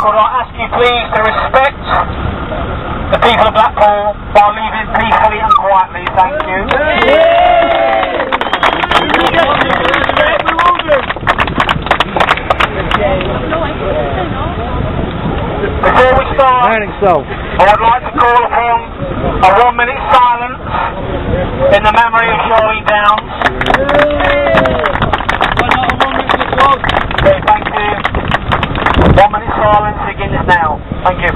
could I ask you please to respect the people of Blackpool by leaving peacefully and quietly? Thank you. Before we start, I would like to call upon a 1-minute silence in the memory of Charlene Downes. Okay, thank you. 1-minute silence begins now. Thank you.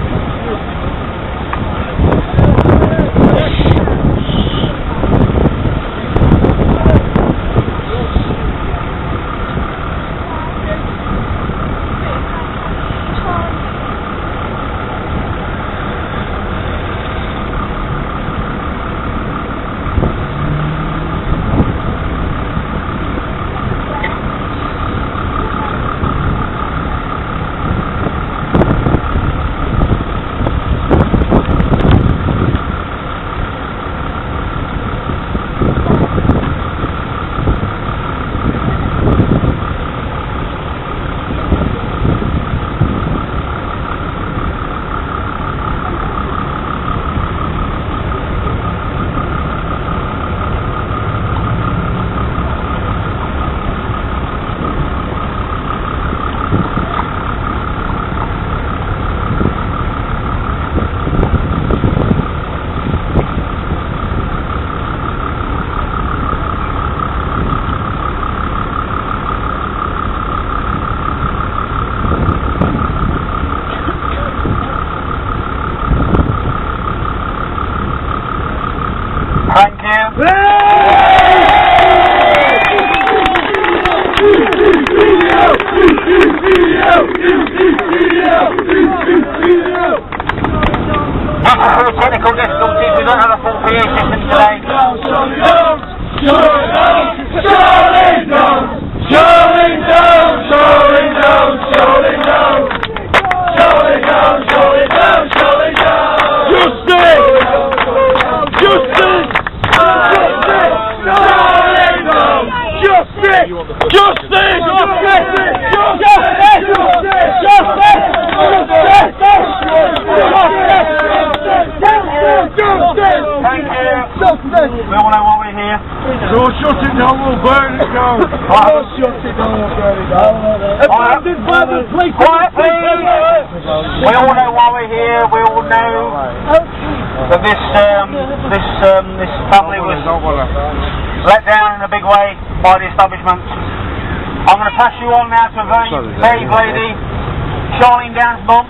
Thank you. Due to technical difficulties, we don't have a full PA system today. Charlene Downes! Charlene Downes! Charlene Downes! Charlene Downes! Charlene Downes! Charlene Downes! Charlene Downes! Charlene Downes! Justice! Justice! Justice! Justice! Thank you. We all know why we're here. So shut it down, we'll burn it down. Shut it down, we'll burn it down. Quiet, please. We all know why we're here. We all know that this family was let down in a big way by the establishment. I'm going to pass you on now to a very brave lady, Charlene Downes' mum.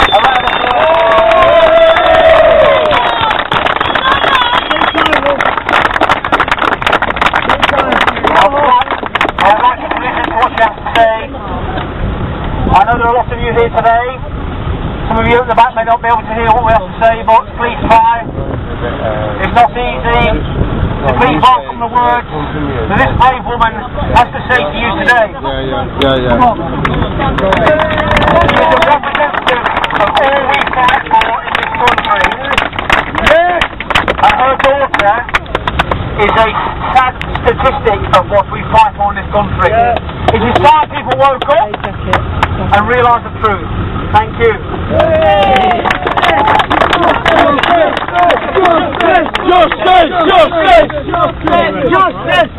A round of applause. I'd like you to listen to what she has to say. I know there are lots of you here today. Some of you at the back may not be able to hear what we have to say, but please try. It's not easy to please welcome the words that this brave woman has to say to you today. Come on. She is a representative of all we fight for in this country. And her daughter is a sad statistic of what we fight for in this country. It is time people woke up and realised the truth. Thank you. Justice! Justice! Justice! Justice!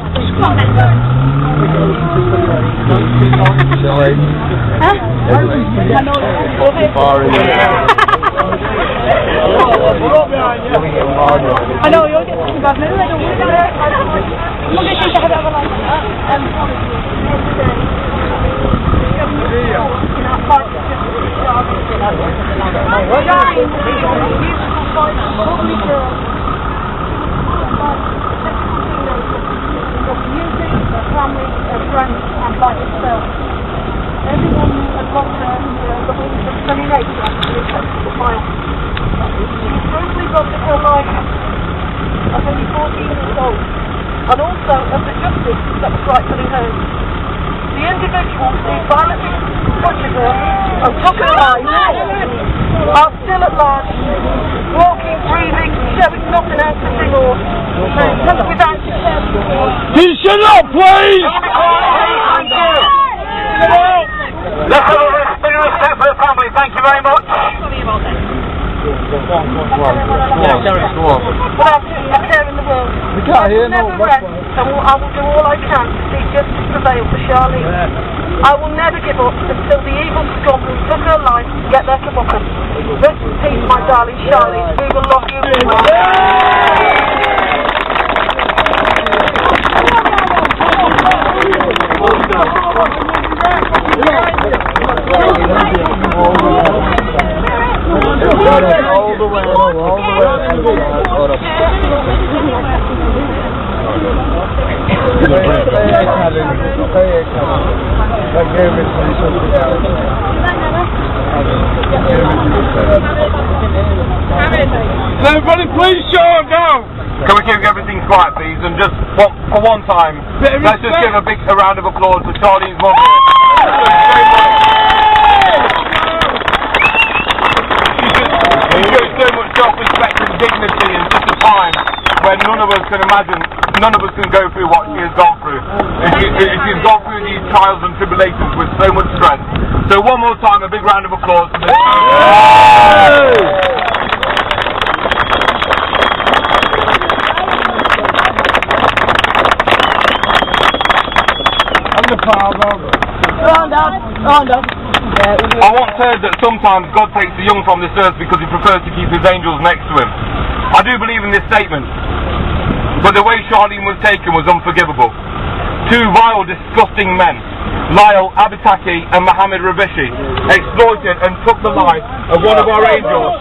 I know, you'll get some bad news. I don't worry about it. We'll get you to have it over like family, friends, and by itself. Everyone has lost the wings of sunny nature except for the fire. She brutally robbed of her life at only 14 years old, and also of the justice that was rightfully hers. The individuals who violently butchered her and took her life are still at large, walking, breathing, showing nothing out to sing or without Can you shut up, please? Let's have a respect. very much. Yeah, go on. Without a care in the world. We can't hear no. I will do all I can to see justice prevail for Charlene. I will never give up until the evil scum who took her life get their comeuppance. Rest in peace, my darling Charlene. We will love you. All the way. Everybody, please show him down. Can we keep everything quiet, please? And just for one time, let's just give a big round of applause for Charlene's mum here. She shows so much self-respect and dignity in such a time when none of us can imagine, none of us can go through what she has gone through. She's gone through these trials and tribulations with so much strength. So one more time, a big round of applause for this. I once heard that sometimes God takes the young from this earth because he prefers to keep his angels next to him. I do believe in this statement, but the way Charlene was taken was unforgivable. Two vile, disgusting men, Lyle Abitaki and Mohammed Rabishi, exploited and took the life of one of our angels.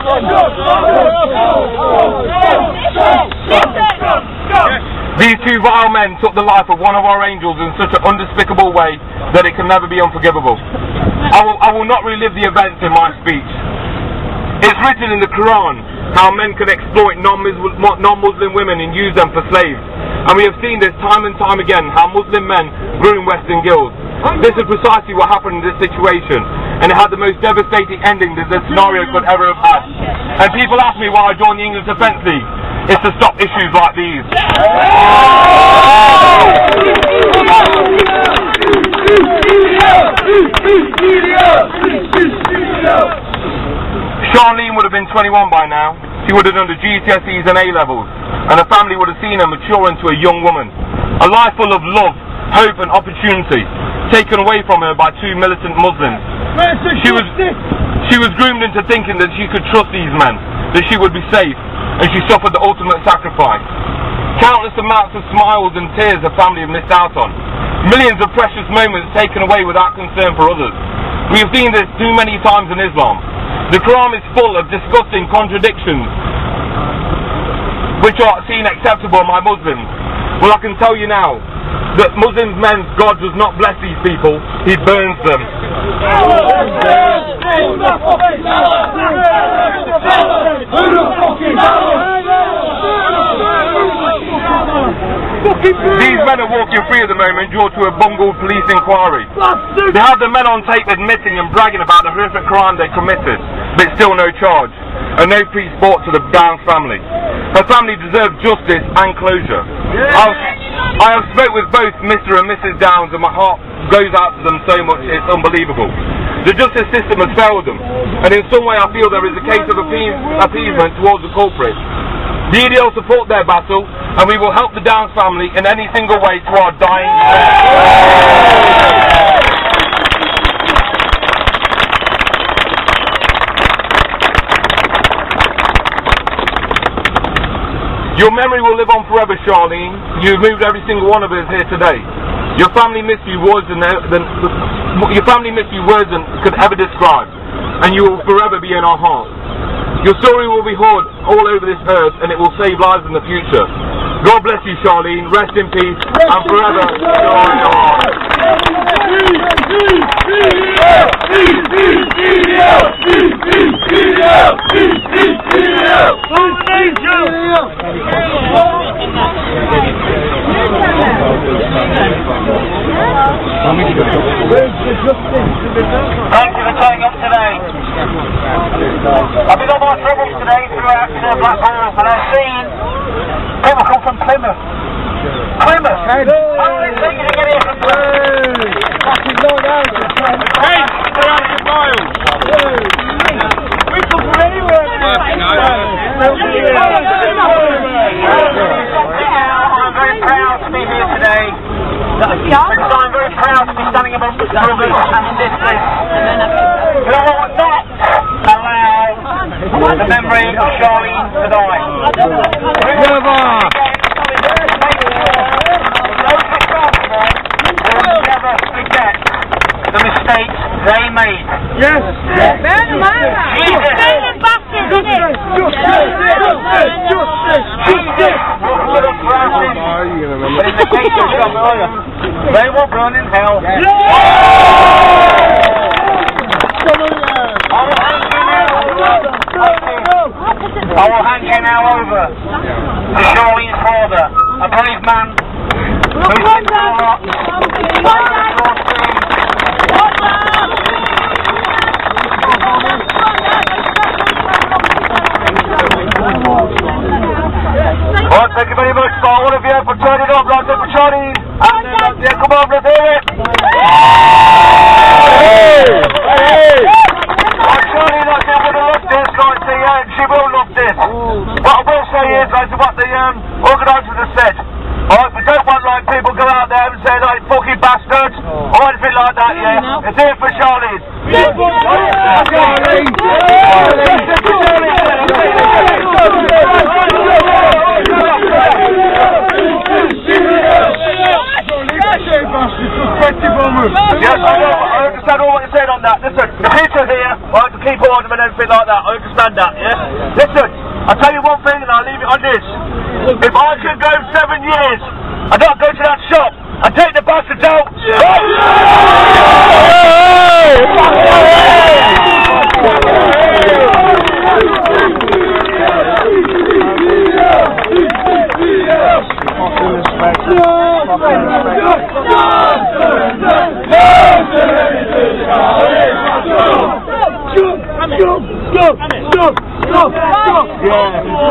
These two vile men took the life of one of our angels in such an undespicable way that it can never be unforgivable. I will not relive the events in my speech. It's written in the Quran how men can exploit non-Muslim women and use them for slaves. And we have seen this time and time again, how Muslim men groom Western girls. This is precisely what happened in this situation, and it had the most devastating ending that this scenario could ever have had. And people ask me why I joined the England Defence League. It's to stop issues like these. Charlene would have been 21 by now. She would have done the GCSEs and A-levels, and her family would have seen her mature into a young woman. A life full of love, hope and opportunity, taken away from her by two militant Muslims. She was groomed into thinking that she could trust these men, that she would be safe, and she suffered the ultimate sacrifice. Countless amounts of smiles and tears her family have missed out on. Millions of precious moments taken away without concern for others. We have seen this too many times in Islam. The Quran is full of disgusting contradictions which are seen acceptable by Muslims. Well, I can tell you now that Muslims men's God does not bless these people, he burns them. These men are walking free at the moment due to a bungled police inquiry. They have the men on tape admitting and bragging about the horrific crime they committed, but still no charge, and no peace brought to the Downes family. Her family deserves justice and closure. I have spoke with both Mr. and Mrs. Downes, and my heart goes out to them so much it's unbelievable. The justice system has failed them, and in some way I feel there is a case of appeasement towards the culprits. The EDL support their battle, and we will help the Downes family in any single way to our dying day. Your memory will live on forever, Charlene. You've moved every single one of us here today. Your family miss you words than could ever describe, and you will forever be in our hearts. Your story will be heard all over this earth, and it will save lives in the future. God bless you, Charlene. Rest in peace, and forever you're in our hearts. Thank you for turning up today. I've been on my travels today throughout Blackpool, and I've seen people come from Plymouth. Plymouth! How long is it taking to get here from Plymouth? 8,000 miles. rubbish and discipline. We will not allow the memory of Charlene to die. Never forget the mistakes they made. Yes! Jesus! But in the case of Charlene, they will burn in hell. I will hand you now over to Charlene's father, a brave man who's been through a lot. Well, thank you very much for all of you for turning up, like for Charlene. And yeah, come on, let's hear it. Charlene, I think would have loved this, like she will love this. What I will say is, like what the organisers have said. Alright, we don't want like people go out there and say like fucking bastards or anything like that, yeah. It's here for Charlene. Yes, I understand all what you said on that. Listen, the teacher here, I have to keep order and everything like that. I understand that, yeah? Listen, I'll tell you one thing and I'll leave it on this. If I could go 7 years and not go to that shop and take the bastards out, Go!